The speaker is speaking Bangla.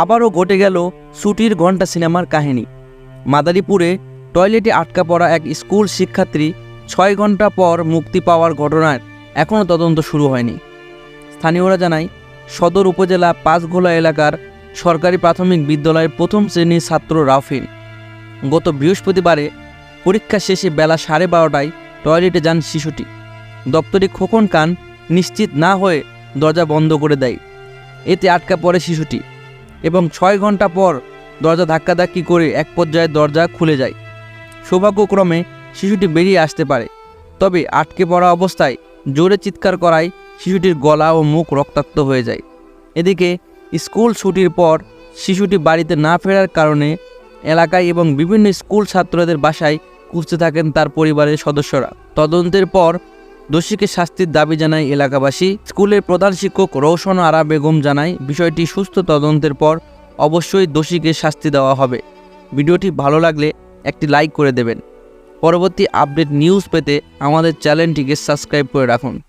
আবারও ঘটে গেল ছুটির ঘণ্টা সিনেমার কাহিনী। মাদারীপুরে টয়লেটে আটকা পড়া এক স্কুল শিক্ষার্থী 6 ঘন্টা পর মুক্তি পাওয়ার ঘটনার এখনও তদন্ত শুরু হয়নি। স্থানীয়রা জানায়, সদর উপজেলা পাঁচঘোলা এলাকার সরকারি প্রাথমিক বিদ্যালয়ের প্রথম শ্রেণীর ছাত্র রাফিন গত বৃহস্পতিবারে পরীক্ষা শেষে বেলা 12:30টায় টয়লেটে যান শিশুটি। দপ্তরি খোকন খান নিশ্চিত না হয়ে দরজা বন্ধ করে দেয়। এতে আটকা পড়ে শিশুটি এবং 6 ঘন্টা পর দরজা ধাক্কাধাক্কি করে এক পর্যায়ে দরজা খুলে যায়। সৌভাগ্যক্রমে শিশুটি বেরিয়ে আসতে পারে, তবে আটকে পড়া অবস্থায় জোরে চিৎকার করায় শিশুটির গলা ও মুখ রক্তাক্ত হয়ে যায়। এদিকে স্কুল ছুটির পর শিশুটি বাড়িতে না ফেরার কারণে এলাকায় এবং বিভিন্ন স্কুল ছাত্রদের বাসায় খুঁজতে থাকেন তার পরিবারের সদস্যরা। তদন্তের পর দোষীকে শাস্তির দাবি জানায় এলাকাবাসী। স্কুলের প্রধান শিক্ষক রওশন আরা বেগম জানায়, বিষয়টি সুস্থ তদন্তের পর অবশ্যই দোষীকে শাস্তি দেওয়া হবে। ভিডিওটি ভালো লাগলে একটি লাইক করে দেবেন। পরবর্তী আপডেট নিউজ পেতে আমাদের চ্যানেলটিকে সাবস্ক্রাইব করে রাখুন।